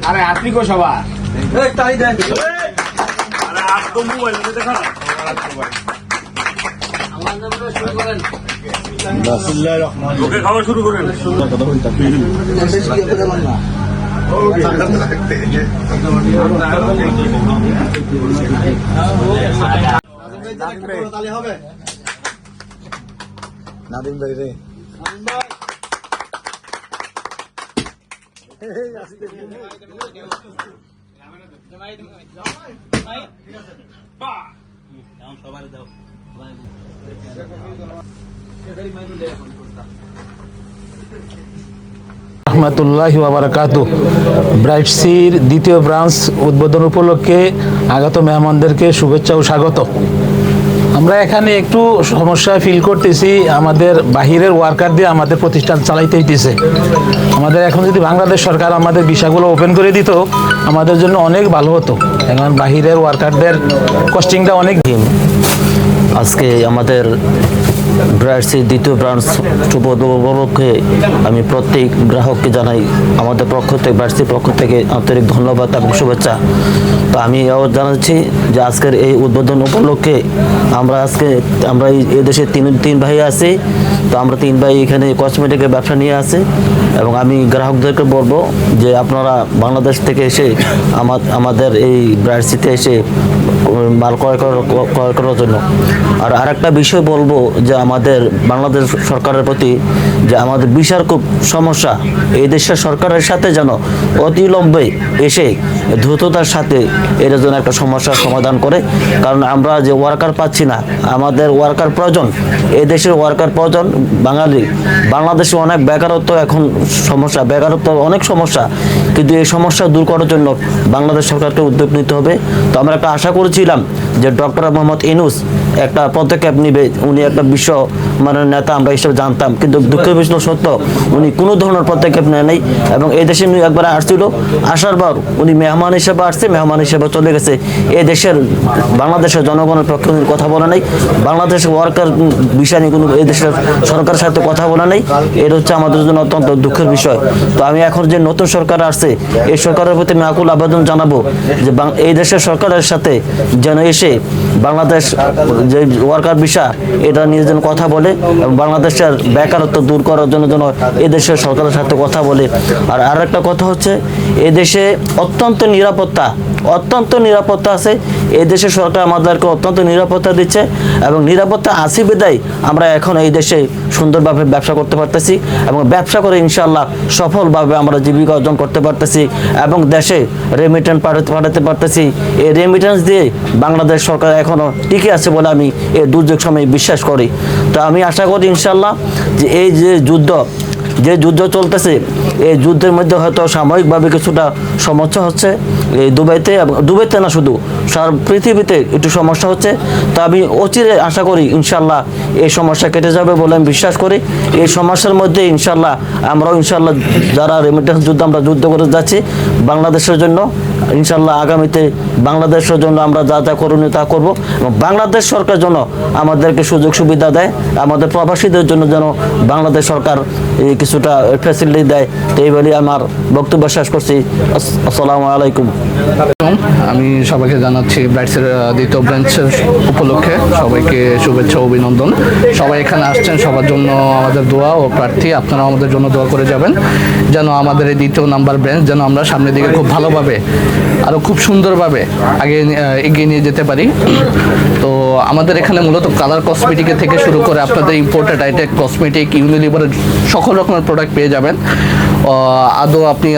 আরে আপনি কো সবার তাই দেন আরে আপ তো মোবাইল দেখা ওকে খাওয়া শুরু করেন নাদিম ভাই রে রহমতুল্লাহি ওয়া বারাকাতুহু। ব্রাইট সির দ্বিতীয় ব্রাঞ্চ উদ্বোধন উপলক্ষে আগত মেহমানদেরকে শুভেচ্ছা ও স্বাগত। আমরা এখানে একটু সমস্যা ফিল করতেছি, আমাদের বাহিরের ওয়ার্কার দিয়ে আমাদের প্রতিষ্ঠান চালাইতে হইতেছে। আমাদের এখন যদি বাংলাদেশ সরকার আমাদের ভিসাগুলো ওপেন করে দিত আমাদের জন্য অনেক ভালো হতো, এখন বাহিরের ওয়ার্কারদের কস্টিংটা অনেক। আজকে আমাদের ব্রাইটসির দ্বিতীয় ব্রাঞ্চ উপলক্ষে আমি প্রত্যেক গ্রাহককে জানাই আমাদের পক্ষ থেকে, ব্রাইটসির পক্ষ থেকে আন্তরিক ধন্যবাদ এবং শুভেচ্ছা। তো আমি এও জানাচ্ছি যে আজকের এই উদ্বোধন উপলক্ষে আমরা এই দেশে তিন ভাই আছি। তো আমরা তিন ভাই এখানে কসমেটিকের ব্যবসা নিয়ে আছি এবং আমি গ্রাহকদেরকে বলবো যে আপনারা বাংলাদেশ থেকে এসে আমাদের এই ব্রাইটসিতে এসে মাল ক্রয় করার জন্য। আর আরেকটা বিষয় বলবো যে আমাদের বাংলাদেশ সরকারের প্রতি যে আমাদের ভিসার খুব সমস্যা, এই দেশের সরকারের সাথে যেন অতিবিলম্বে এসে দ্রুততার সাথে এর জন্য একটা সমস্যার সমাধান করে, কারণ আমরা যে ওয়ার্কার পাচ্ছি না, আমাদের ওয়ার্কার প্রয়োজন, এই দেশের ওয়ার্কার প্রয়োজন। বাংলাদেশে অনেক বেকারত্ব এখন সমস্যা, বেকারত্ব অনেক সমস্যা, কিন্তু এই সমস্যা দূর করার জন্য বাংলাদেশ সরকারকে উদ্যোগ নিতে হবে। তো আমরা একটা আশা করেছিলাম যে ডক্টর মোহাম্মদ ইউনূস একটা পদক্ষেপ নেবে, উনি একটা বিশ্ব নেতা আমরা হিসেবে জানতাম, কিন্তু দুঃখের বিষয় সত্য উনি কোনো ধরনের পদক্ষেপ নেয় নাই। এবং এই দেশে উনি একবার আসছিল, আসার পর উনি মেহমান হিসেবে আসছে, মেহমান হিসেবে চলে গেছে। এই দেশের বাংলাদেশের জনগণের পক্ষে উনি কথা বলে নাই, বাংলাদেশের ওয়ার্কার বিষয় নিয়ে কোনো এই দেশের সরকারের সাথে কথা বলে নাই। এটা হচ্ছে আমাদের জন্য অত্যন্ত দুঃখের বিষয়। তো আমি এখন যে নতুন সরকার আসছে এই সরকারের প্রতি আমি আকুল আবেদন জানাবো যে এই দেশের সরকারের সাথে যেন এসে বাংলাদেশ যে ওয়ার্কার ভিসা এটা নিয়ে যেন কথা বলে এবং বাংলাদেশের বেকারত্ব দূর করার জন্য যেন এই দেশের সরকারের সাথে কথা বলে। আর আরেকটা কথা হচ্ছে এই দেশে অত্যন্ত নিরাপত্তা আছে, এই দেশের সরকার আমাদেরকে অত্যন্ত নিরাপত্তা দিচ্ছে এবং নিরাপত্তা আছে বিধায় আমরা এখন এই দেশে সুন্দরভাবে ব্যবসা করতে পারতেছি এবং ব্যবসা করে ইনশাআল্লাহ সফলভাবে আমরা জীবিকা অর্জন করতে পারতেছি এবং দেশে রেমিটেন্স পাঠাতে পারতেছি। এই রেমিটেন্স দিয়ে বাংলাদেশ সরকার এখনো টিকে আছে বলে আমি এই দুর্যোগ সময় বিশ্বাস করি। তো আমি আশা করি ইনশাআল্লাহ যে এই যে যুদ্ধ চলতেছে এই যুদ্ধের মধ্যে হয়তো সাময়িকভাবে কিছুটা সমস্যা হচ্ছে এই দুবাইতে না শুধু সারা পৃথিবীতে একটু সমস্যা হচ্ছে। তো আমি অচিরে আশা করি ইনশাআল্লাহ এই সমস্যা কেটে যাবে বলে আমি বিশ্বাস করি। এই সমস্যার মধ্যে ইনশাআল্লাহ আমরাও ইনশাআল্লাহ যারা রেমিটেন্স আমরা যুদ্ধ করে যাচ্ছি বাংলাদেশের জন্য, ইনশাআল্লাহ আগামীতে বাংলাদেশের জন্য আমরা যা যা করণীয় তা করবো এবং বাংলাদেশ সরকার যেন আমাদেরকে সুযোগ সুবিধা দেয়, আমাদের প্রবাসীদের জন্য যেন বাংলাদেশ সরকার কিছুটা ফ্যাসিলিটি দেয়। তো এই বলে আমার বক্তব্য শেষ করছি। আসসালামু আলাইকুম। আমি সবাইকে জানাচ্ছি ব্রাইটসের দ্বিতীয় ব্রাঞ্চের উপলক্ষে সবাইকে শুভেচ্ছা ও অভিনন্দন। সবাই এখানে আসছেন, সবার জন্য আমাদের দোয়া ও প্রার্থী, আপনারা আমাদের জন্য দোয়া করে যাবেন যেন আমাদের এই দ্বিতীয় নাম্বার ব্রাঞ্চ যেন আমরা সামনের দিকে খুব ভালোভাবে আরও খুব সুন্দরভাবে এগিয়ে নিয়ে যেতে পারি। তো আমাদের এখানে মূলত কালার কসমেটিকের থেকে শুরু করে আপনাদের ইম্পোর্টেড আইটেম কসমেটিক, ইউনিলিভারের সকল রকমের প্রোডাক্ট পেয়ে যাবেন। আপনি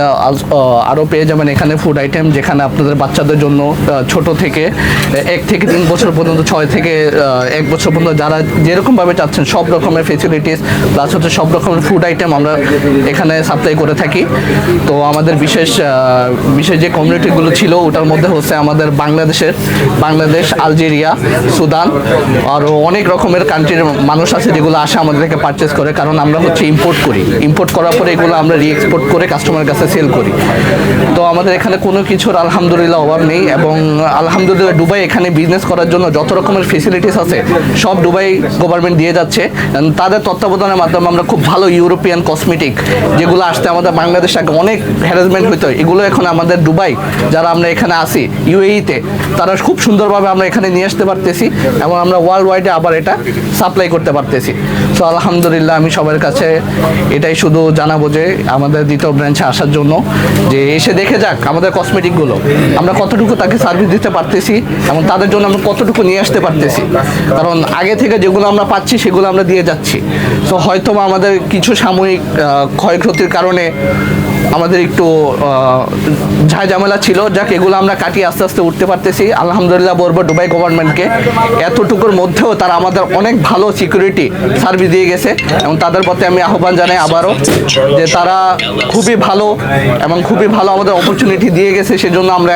আরও পেয়ে যাবেন এখানে ফুড আইটেম, যেখানে আপনাদের বাচ্চাদের জন্য ছোট থেকে 1 থেকে 3 বছর পর্যন্ত, 6 থেকে 1 বছর পর্যন্ত যারা যেরকমভাবে চাচ্ছেন সব রকমের ফেসিলিটিস প্লাস হচ্ছে সব রকমের ফুড আইটেম আমরা এখানে সাপ্লাই করে থাকি। তো আমাদের বিশেষ যে কমিউনিটিগুলো ছিল ওটার মধ্যে হচ্ছে আমাদের বাংলাদেশ, আলজেরিয়া, সুদান, আরও অনেক রকমের কান্ট্রির মানুষ আছে যেগুলো আসে আমাদের থেকে পারচেস করে, কারণ আমরা হচ্ছে ইম্পোর্ট করি। করি, ইম্পোর্ট করার পরে এগুলো আমরা রি-এক্সপোর্ট করে কাস্টমারের কাছে সেল করি। তো আমাদের এখানে কোনো কিছুর আলহামদুলিল্লাহ অভাব নেই, এবং আলহামদুলিল্লাহ দুবাই এখানে বিজনেস করার জন্য যত রকমের ফেসিলিটিস আছে সব দুবাই গভর্নমেন্ট দিয়ে যাচ্ছে। তাদের তত্ত্বাবধানের মাধ্যমে আমরা খুব ভালো ইউরোপিয়ান কসমেটিক যেগুলো আসতে আমাদের বাংলাদেশে আগে অনেক হ্যারাসমেন্ট হতো, এগুলো এখন আমাদের দুবাই যারা আমরা এখানে আসি ইউএইতে তারা খুব সুন্দরভাবে আমরা এখানে নিয়ে আসতে পারতেছি, এবং আমরা ওয়ার্ল্ড ওয়াইডে আবার এটা সাপ্লাই করতে পারতেছি। সো আলহামদুলিল্লাহ আমি সবার কাছে এটাই শুধু জানাবো যে আমাদের দ্বিতীয় ব্রাঞ্চে আসার জন্য যে এসে দেখে যাক আমাদের কসমেটিকগুলো আমরা কতটুকু তাকে সার্ভিস দিতে পারতেছি এবং তাদের জন্য আমরা কতটুকু নিয়ে আসতে পারতেছি। কারণ আগে থেকে যেগুলো আমরা পাচ্ছি সেগুলো আমরা দিয়ে যাচ্ছি। সো হয়তো আমাদের কিছু সাময়িক ক্ষয়ক্ষতির কারণে আমাদের একটু ঝামেলা ছিল, যাক এগুলো আমরা কাটিয়ে আস্তে আস্তে উঠতে পারতেছি। আলহামদুলিল্লাহ বলবো দুবাই গভর্নমেন্টকে এতটুকুর মধ্যেও তারা আমাদের অনেক ভালো সিকিউরিটি সার্ভিস দিয়ে গেছে, এবং তাদের প্রতি আমি আহ্বান জানাই আবারও যে তারা খুবই ভালো এবং খুবই ভালো আমাদের অপরচুনিটি দিয়ে গেছে। সেজন্য আমরা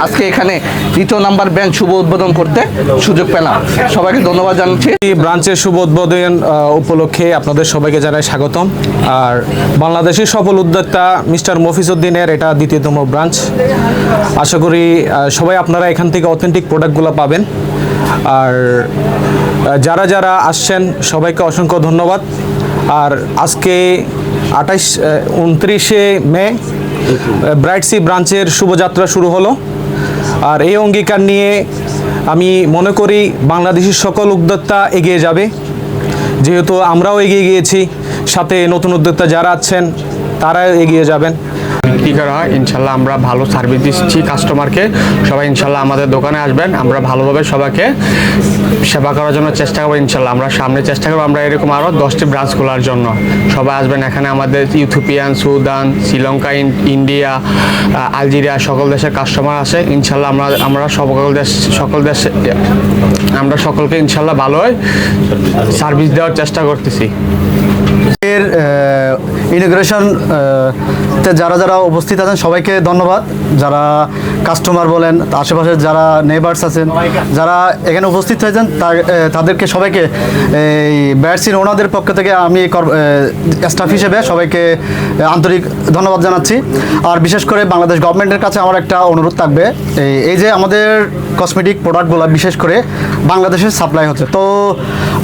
আজকে এখানে দ্বিতীয় নাম্বার ব্রাঞ্চ শুভ উদ্বোধন করতে সুযোগ পেলাম। সবাইকে ধন্যবাদ জানাচ্ছি। এই ব্রাঞ্চের শুভ উদ্বোধন উপলক্ষে আপনাদের সবাইকে জানাই স্বাগতম। আর বাংলাদেশের সফল উদ্যোক্তা মিস্টার মফিজউদ্দিনের এটা দ্বিতীয়তম ব্রাঞ্চ। আশা করি সবাই আপনারা এখান থেকে অথেন্টিক প্রোডাক্টগুলো পাবেন। আর যারা যারা আসছেন সবাইকে অসংখ্য ধন্যবাদ। আর আজকে 29 মে ব্রাইটসি ব্রাঞ্চের শুভযাত্রা শুরু হলো। আর এই অঙ্গীকার নিয়ে আমি মনে করি বাংলাদেশের সকল উদ্যোক্তা এগিয়ে যাবে, যেহেতু আমরাও এগিয়ে গিয়েছি, সাথে নতুন উদ্যোক্তা যারা আছেন তারাও এগিয়ে যাবেন। বিক্রি করা হয় ইনশাল্লাহ আমরা ভালো সার্ভিস দিচ্ছি কাস্টমারকে। সবাই ইনশাল্লাহ আমাদের দোকানে আসবেন, আমরা ভালোভাবে সবাইকে সেবা করার জন্য চেষ্টা করবো ইনশাল্লাহ। আমরা সামনে চেষ্টা করবো আমরা এরকম আরও 10টি ব্রাঞ্চ খোলার জন্য। সবাই আসবেন এখানে। আমাদের Ethiopian, Sudan, Sri Lanka, India, Algeria সকল দেশের কাস্টমার আসে ইনশাল্লাহ। আমরা আমরা সকলকে ইনশাল্লাহ ভালোই সার্ভিস দেওয়ার চেষ্টা করতেছি। এর ইনোগ্রেশন তে যারা যারা উপস্থিত আছেন সবাইকে ধন্যবাদ। যারা কাস্টমার বলেন, আশেপাশে যারা নেইবার্স আছেন, যারা এখানে উপস্থিত হয়েছেন তাদেরকে সবাইকে এই ব্রাইটসির ওনাদের পক্ষ থেকে আমি স্টাফ হিসেবে সবাইকে আন্তরিক ধন্যবাদ জানাচ্ছি। আর বিশেষ করে বাংলাদেশ গভর্নমেন্টের কাছে আমার একটা অনুরোধ থাকবে, এই যে আমাদের কসমেটিক প্রোডাক্টগুলো বিশেষ করে বাংলাদেশে সাপ্লাই হচ্ছে, তো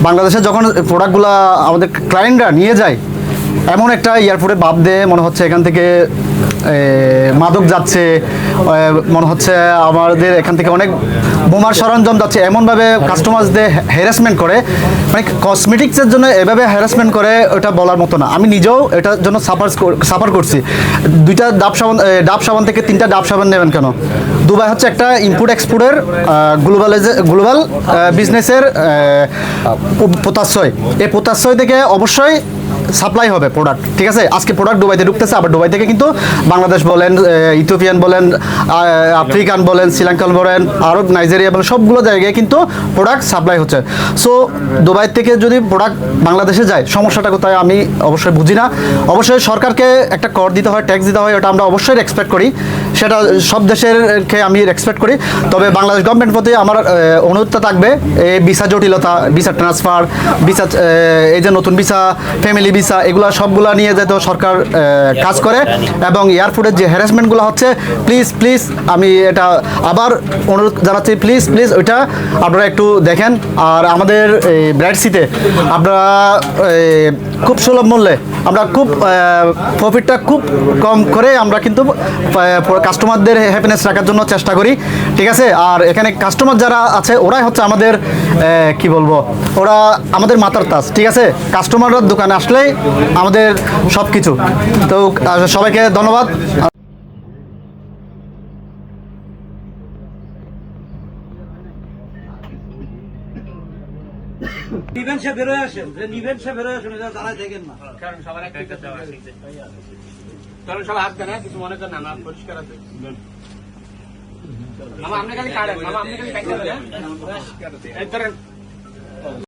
বাংলাদেশে যখন প্রোডাক্টগুলো আমাদের ক্লায়েন্টরা নিয়ে যায় এমন একটা এয়ারপোর্টে ভাব দেয় মনে হচ্ছে এখান থেকে মাদক যাচ্ছে, মনে হচ্ছে আমাদের এখান থেকে অনেক বোমার সরঞ্জাম যাচ্ছে, এমনভাবে কাস্টমারদের হ্যারাসমেন্ট করে, মানে কসমেটিক্সের জন্য এভাবে হ্যারাসমেন্ট করে ওটা বলার মতো না। আমি নিজেও এটার জন্য সাফার করছি। 2টা ডাব সাবান থেকে 3টা ডাব সাবান নেবেন কেন? দুবাই হচ্ছে একটা ইম্পোর্ট এক্সপোর্টের গ্লোবাল বিজনেসের পোতাশ্রয়। এই পোতাশ্রয় থেকে অবশ্যই সাপ্লাই হবে প্রোডাক্ট, ঠিক আছে? আজকে প্রোডাক্ট দুবাইতে ঢুকতেছে, আবার দুবাই থেকে কিন্তু বাংলাদেশ বলেন, ইথিওপিয়ান বলেন, আফ্রিকান বলেন, শ্রীলঙ্কান বলেন, আরব, নাইজেরিয়া বলেন, সবগুলো জায়গায় কিন্তু প্রোডাক্ট সাপ্লাই হচ্ছে। সো দুবাই থেকে যদি প্রোডাক্ট বাংলাদেশে যায় সমস্যাটা কোথায় আমি অবশ্যই বুঝি না। অবশ্যই সরকারকে একটা কর দিতে হয়, ট্যাক্স দিতে হয়, ওটা আমরা অবশ্যই রেসপেক্ট করি, সেটা সব দেশেরকে আমি রেসপেক্ট করি। তবে বাংলাদেশ গভর্নমেন্ট প্রতি আমার অনুরোধটা থাকবে, এই ভিসা জটিলতা, ভিসা ট্রান্সফার, ভিসা এই যে নতুন ভিসা, ফ্যামিলি ভিসা, এগুলো সবগুলো নিয়ে যেতে সরকার কাজ করে। এবং এয়ারপোর্টের যে হ্যারাসমেন্টগুলো হচ্ছে প্লিজ আমি এটা আবার অনুরোধ জানাচ্ছি, প্লিজ ওইটা আপনারা একটু দেখেন। আর আমাদের এই ব্রাইটসিতে আপনারা খুব সুলভ মূল্যে আমরা খুব প্রফিটটা খুব কম করে আমরা কিন্তু কাস্টমারদের হ্যাপিনেস রাখার জন্য চেষ্টা করি, ঠিক আছে? আর এখানে কাস্টমার যারা আছে ওরাই হচ্ছে আমাদের কি বলবো, ওরা আমাদের মাথার তাজ, ঠিক আছে? কাস্টমাররা দোকানে আসলেই আমাদের সব কিছু। তো সবাইকে ধন্যবাদ। সবাই হাত দেন, কিছু মনে করেন না, পরিষ্কার আছে। মামা আপনি খালি কাটেন, মামা আপনি খালি কাটেন।